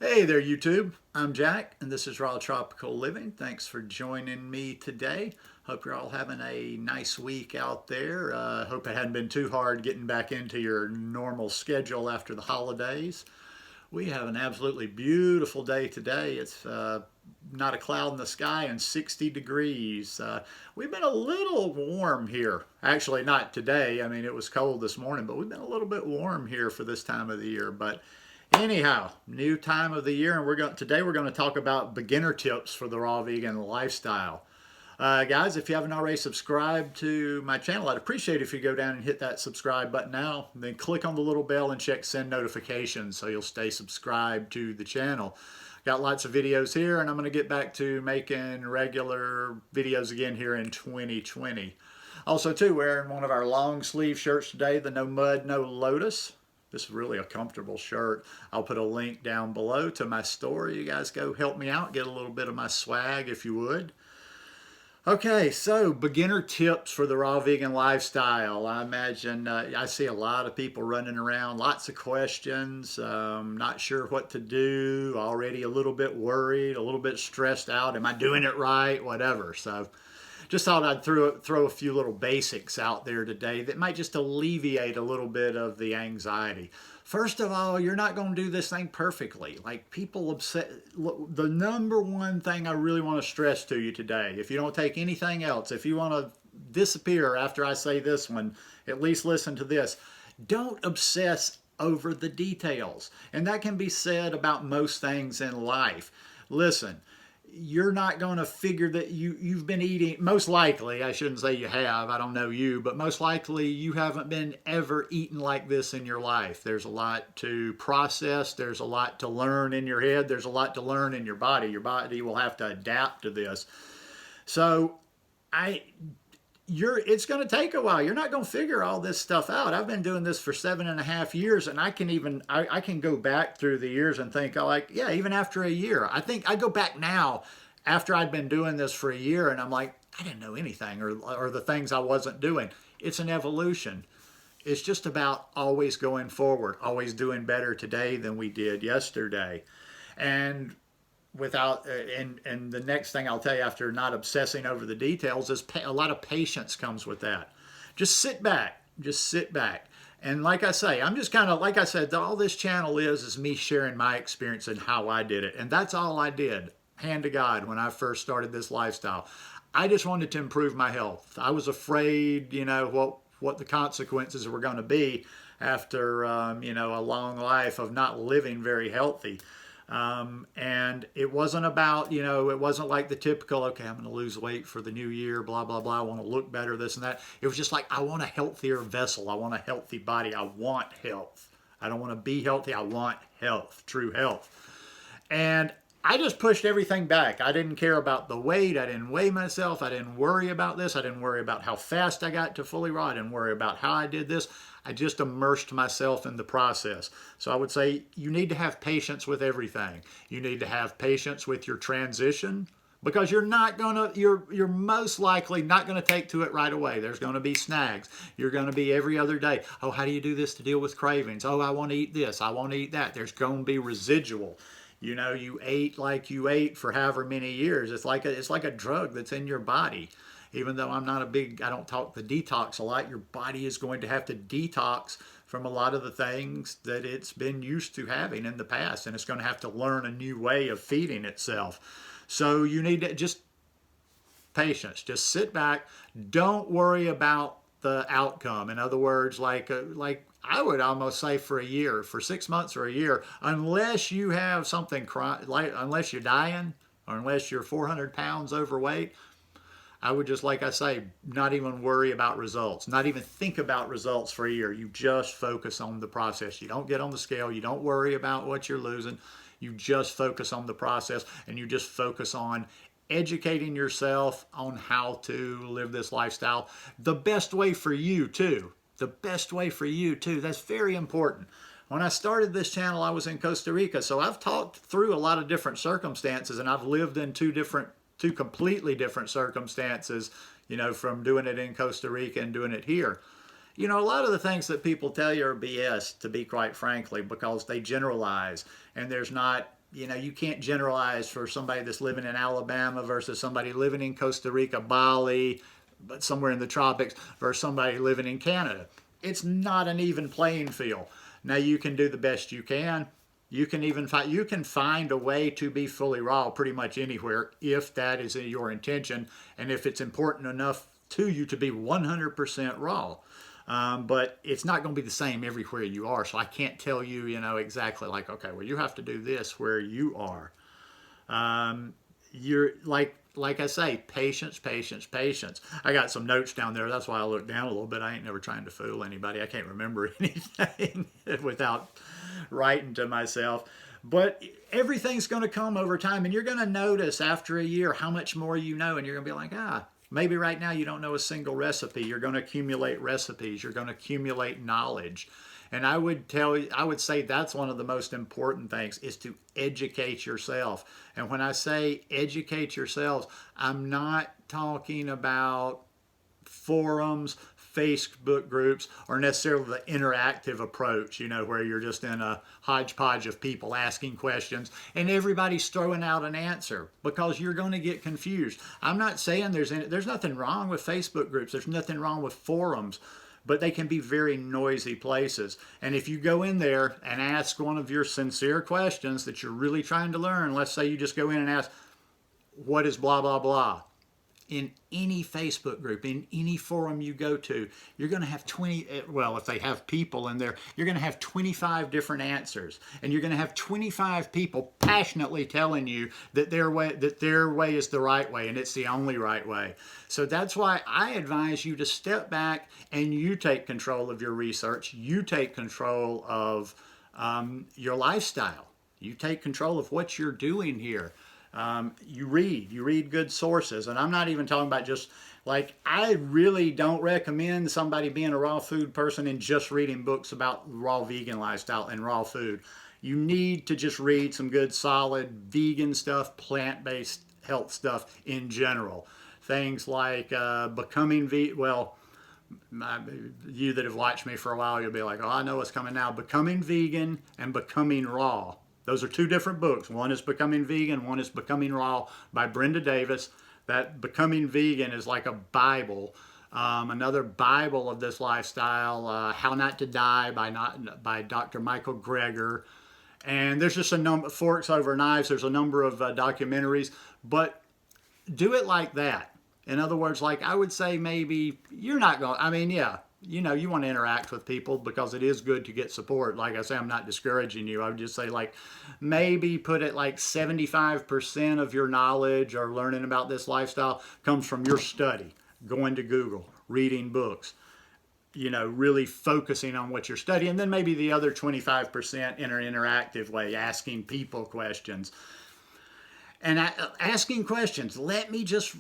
Hey there, YouTube. I'm Jack, and this is Raw Tropical Living. Thanks for joining me today. Hope you're all having a nice week out there. Hope it hadn't been too hard getting back into your normal schedule after the holidays. We have an absolutely beautiful day today. It's not a cloud in the sky and 60 degrees. We've been a little warm here. Actually, not today. I mean, it was cold this morning, but we've been a little bit warm here for this time of the year. But anyhow, new time of the year, and today we're going to talk about beginner tips for the raw vegan lifestyle. Guys, if you haven't already subscribed to my channel, I'd appreciate if you go down and hit that subscribe button now. Then click on the little bell and check send notifications so you'll stay subscribed to the channel. Got lots of videos here, and I'm going to get back to making regular videos again here in 2020. Also, too, wearing one of our long sleeve shirts today, the No Mud, No Lotus. This is really a comfortable shirt. I'll put a link down below to my store. You guys go help me out, get a little bit of my swag if you would. Okay, so beginner tips for the raw vegan lifestyle. I imagine I see a lot of people running around, lots of questions, not sure what to do, already a little bit worried, a little bit stressed out. Am I doing it right? Whatever. So just thought I'd throw a few little basics out there today that might just alleviate a little bit of the anxiety. First of all, you're not going to do this thing perfectly. Like people upset. Look, the number one thing I really want to stress to you today, if you don't take anything else, if you want to disappear after I say this one, at least listen to this. Don't obsess over the details. And that can be said about most things in life. Listen, you're not going to figure that you've been eating, most likely, I shouldn't say you have, I don't know you, but most likely you haven't been ever eaten like this in your life. There's a lot to process, there's a lot to learn in your head, there's a lot to learn in your body. Your body will have to adapt to this. So it's going to take a while. You're not going to figure all this stuff out. I've been doing this for 7.5 years, and I can go back through the years and think, oh, like, yeah, even after a year. I think I go back now after I'd been doing this for a year, and I'm like, I didn't know anything, or the things I wasn't doing. It's an evolution. It's just about always going forward, always doing better today than we did yesterday. And and the next thing I'll tell you after not obsessing over the details is a lot of patience comes with that. Just sit back, and like I say, I'm just kind of, like I said, all this channel is me sharing my experience and how I did it. And that's all I did, hand to God, when I first started this lifestyle. I just wanted to improve my health. I was afraid, what the consequences were going to be after, a long life of not living very healthy. And it wasn't about, it wasn't like the typical, okay, I'm going to lose weight for the new year, blah, blah, blah. I want to look better, this and that. It was just like, I want a healthier vessel. I want a healthy body. I want health. I don't want to be healthy. I want health, true health. And I just pushed everything back. I didn't care about the weight. I didn't weigh myself. I didn't worry about this. I didn't worry about how fast I got to fully raw. I didn't worry about how I did this. I just immersed myself in the process. So I would say you need to have patience with everything. You need to have patience with your transition, because you're most likely not going to take to it right away. There's going to be snags. You're going to be every other day. Oh, how do you do this to deal with cravings? Oh, I want to eat this. I want to eat that. There's going to be residual. You ate like you ate for however many years. It's like a drug that's in your body. Even though I don't talk the detox a lot, your body is going to have to detox from a lot of the things that it's been used to having in the past, and it's going to have to learn a new way of feeding itself. So you need to just patience. Just sit back. Don't worry about the outcome. In other words, like I would almost say for a year, for 6 months or a year, unless you have something, unless you're dying or unless you're 400 pounds overweight, I would just, like I say, not even worry about results, not even think about results for a year. You just focus on the process. You don't get on the scale. You don't worry about what you're losing. You just focus on the process, and you just focus on educating yourself on how to live this lifestyle the best way for you too. The best way for you too. That's very important. When I started this channel, I was in Costa Rica, so I've talked through a lot of different circumstances, and I've lived in two completely different circumstances, from doing it in Costa Rica and doing it here. A lot of the things that people tell you are BS, to be quite frankly, because they generalize, and there's not you can't generalize for somebody that's living in Alabama versus somebody living in Costa Rica, Bali, but somewhere in the tropics versus somebody living in Canada. It's not an even playing field. Now you can do the best you can. You can even find a way to be fully raw pretty much anywhere if that is your intention and if it's important enough to you to be 100% raw. But it's not going to be the same everywhere you are. So I can't tell you, exactly like, okay, well, you have to do this where you are. You're like I say, patience, patience, patience. I got some notes down there. That's why I looked down a little bit. I ain't never trying to fool anybody. I can't remember anything without writing to myself. But everything's going to come over time, and you're going to notice after a year how much more you know, and you're going to be like, maybe right now you don't know a single recipe. You're going to accumulate recipes. You're going to accumulate knowledge. And I would say that's one of the most important things is to educate yourself. And when I say educate yourselves, I'm not talking about forums, Facebook groups, or necessarily the interactive approach, where you're just in a hodgepodge of people asking questions and everybody's throwing out an answer, because you're going to get confused. I'm not saying there's nothing wrong with Facebook groups. There's nothing wrong with forums, but they can be very noisy places. And if you go in there and ask one of your sincere questions that you're really trying to learn, let's say you just go in and ask, what is blah, blah, blah? In any Facebook group, in any forum you go to, you're going to have 20, well, if they have people in there, you're going to have 25 different answers. And you're going to have 25 people passionately telling you that their way is the right way and it's the only right way. So that's why I advise you to step back and you take control of your research. You take control of your lifestyle. You take control of what you're doing here. You read good sources. And I'm not even talking about just like, I really don't recommend somebody being a raw food person and just reading books about raw vegan lifestyle and raw food. You need to just read some good, solid vegan stuff, plant-based health stuff in general. Things like becoming vegan. Well, you that have watched me for a while, you'll be like, oh, I know what's coming now. Becoming Vegan and Becoming Raw. Those are two different books. One is Becoming Vegan, one is Becoming Raw by Brenda Davis. That Becoming Vegan is like a Bible. Another Bible of this lifestyle, How Not to Die by Dr. Michael Greger. And there's just a number, Forks Over Knives, there's a number of documentaries, but do it like that. In other words, like I would say maybe you're not going, I mean, yeah, you want to interact with people because it is good to get support. Like I say, I'm not discouraging you. I would just say like maybe put it like 75% of your knowledge or learning about this lifestyle comes from your study, going to Google, reading books, really focusing on what you're studying. And then maybe the other 25% in an interactive way, asking people questions. And asking questions, let me just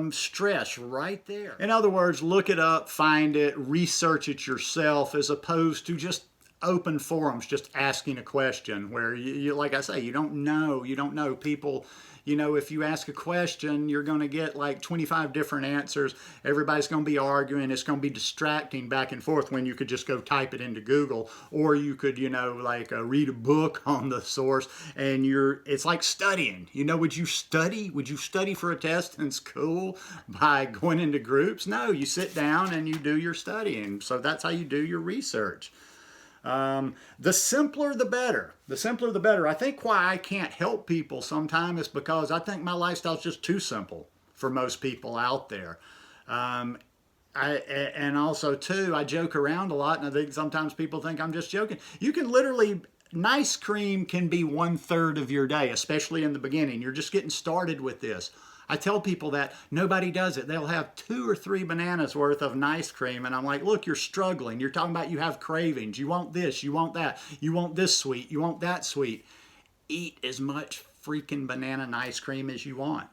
stress right there. In other words, look it up, find it, research it yourself, as opposed to just open forums, just asking a question where, you like I say, you don't know. People, if you ask a question, you're going to get like 25 different answers. Everybody's going to be arguing. It's going to be distracting back and forth when you could just go type it into Google, or you could, read a book on the source, and it's like studying. Would you study? Would you study for a test in school by going into groups? No, you sit down and you do your studying. So that's how you do your research. The simpler, the better. The simpler, the better. I think why I can't help people sometimes is because I think my lifestyle is just too simple for most people out there. And also, too, I joke around a lot, and I think sometimes people think I'm just joking. You can literally, nice cream can be 1/3 of your day, especially in the beginning. You're just getting started with this. I tell people that nobody does it. They'll have 2 or 3 bananas worth of nice cream. And I'm like, look, you're struggling. You're talking about you have cravings. You want this, you want that. You want this sweet, you want that sweet. Eat as much freaking banana ice cream as you want.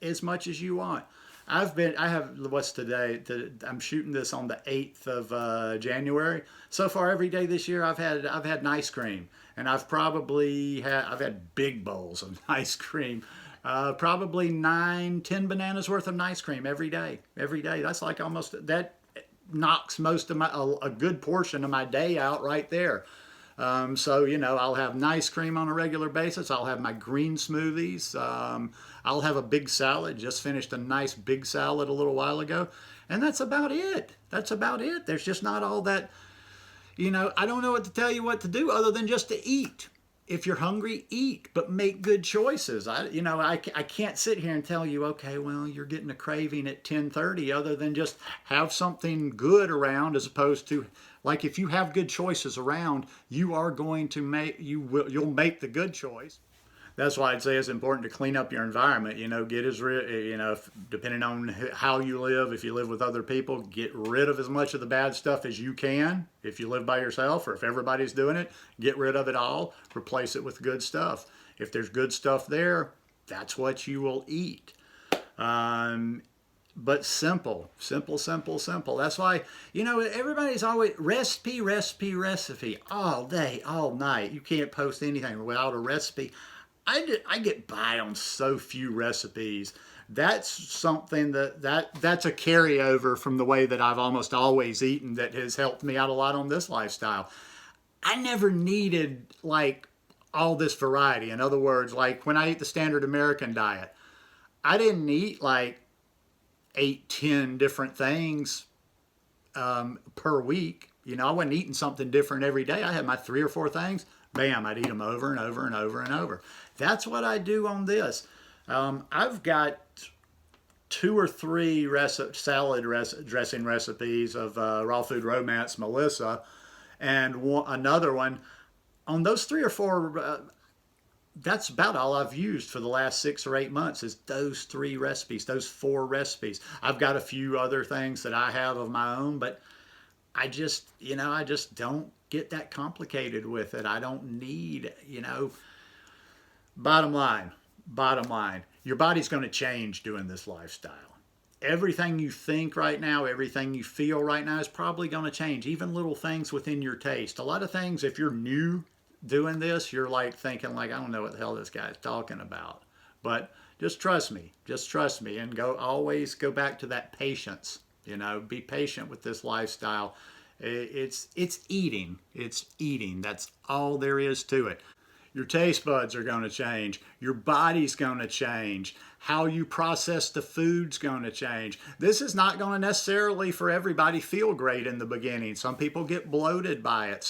As much as you want. What's today? I'm shooting this on the 8th of January. So far, every day this year, I've had ice cream. And I've had big bowls of ice cream. Probably 9-10 bananas worth of ice cream every day. That's like that knocks a good portion of my day out right there. So, I'll have nice cream on a regular basis. I'll have my green smoothies. I'll have a big salad. Just finished a nice big salad a little while ago. And that's about it. That's about it. There's just not all that, I don't know what to tell you what to do other than just to eat. If you're hungry, eat, but make good choices. I can't sit here and tell you, okay, well, you're getting a craving at 10:30, other than just have something good around, as opposed to, like, if you have good choices around, you are going to you'll make the good choice. That's why I'd say it's important to clean up your environment. Get depending on how you live, if you live with other people, get rid of as much of the bad stuff as you can. If you live by yourself, or if everybody's doing it, get rid of it all, replace it with good stuff. If there's good stuff there, that's what you will eat. But simple. That's why, everybody's always recipe all day, all night. You can't post anything without a recipe. I get by on so few recipes. That's something that's a carryover from the way that I've almost always eaten, that has helped me out a lot on this lifestyle. I never needed, like, all this variety. In other words, like when I ate the standard American diet, I didn't eat like 8, 10 different things per week. I wasn't eating something different every day. I had my 3 or 4 things. Bam, I'd eat them over and over and over and over. That's what I do on this. I've got 2 or 3 salad dressing recipes of Raw Food Romance Melissa, and another one. On those 3 or 4, that's about all I've used for the last 6 or 8 months, is those 3 recipes, those 4 recipes. I've got a few other things that I have of my own, but I just don't get that complicated with it. I don't need, bottom line, your body's going to change doing this lifestyle. Everything you think right now, everything you feel right now is probably going to change. Even little things within your taste. A lot of things, if you're new doing this, you're like thinking, like, I don't know what the hell this guy's talking about. But just trust me, and always go back to that patience. Be patient with this lifestyle. It's eating. That's all there is to it. Your taste buds are going to change. Your body's going to change. How you process the food's going to change. This is not going to necessarily, for everybody, feel great in the beginning. Some people get bloated by it.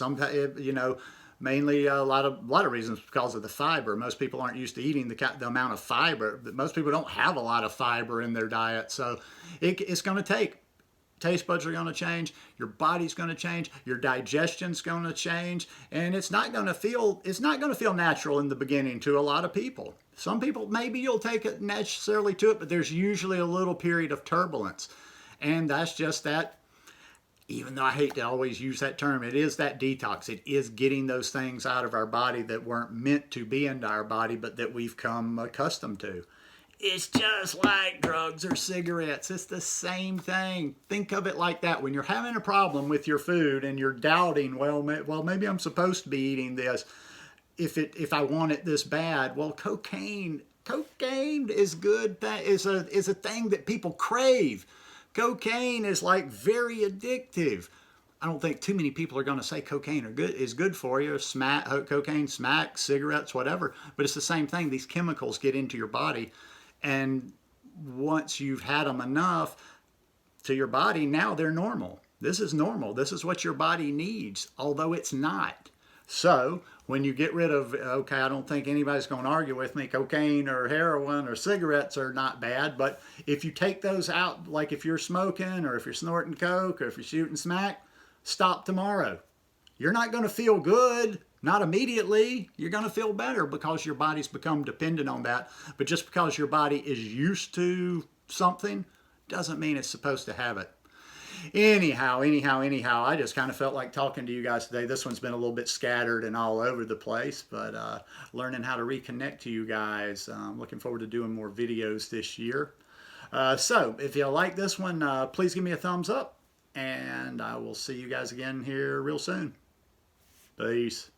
Mainly a lot of reasons because of the fiber. Most people aren't used to eating the amount of fiber. Most people don't have a lot of fiber in their diet. So it's going to take. Taste buds are going to change, your body's going to change, your digestion's going to change, and it's not going to feel natural in the beginning to a lot of people. Some people, maybe you'll take it necessarily to it, but there's usually a little period of turbulence. And that's just that, even though I hate to always use that term, it is that detox. It is getting those things out of our body that weren't meant to be into our body, but that we've come accustomed to. It's just like drugs or cigarettes. It's the same thing. Think of it like that. When you're having a problem with your food and you're doubting, well, maybe I'm supposed to be eating this if I want it this bad. Well, cocaine is good. That is a thing that people crave. Cocaine is like very addictive. I don't think too many people are going to say cocaine is good for you. Cocaine, smack, cigarettes, whatever. But it's the same thing. These chemicals get into your body. And once you've had them enough to your body, now they're normal. This is normal. This is what your body needs, although it's not. So when you get rid of, okay, I don't think anybody's going to argue with me, cocaine or heroin or cigarettes are not bad, but if you take those out, like if you're smoking or if you're snorting coke or if you're shooting smack, stop tomorrow. You're not going to feel good. Not immediately. You're going to feel better because your body's become dependent on that. But just because your body is used to something doesn't mean it's supposed to have it. Anyhow, I just kind of felt like talking to you guys today. This one's been a little bit scattered and all over the place, but learning how to reconnect to you guys. I'm looking forward to doing more videos this year. So if you like this one, please give me a thumbs up, and I will see you guys again here real soon. Peace.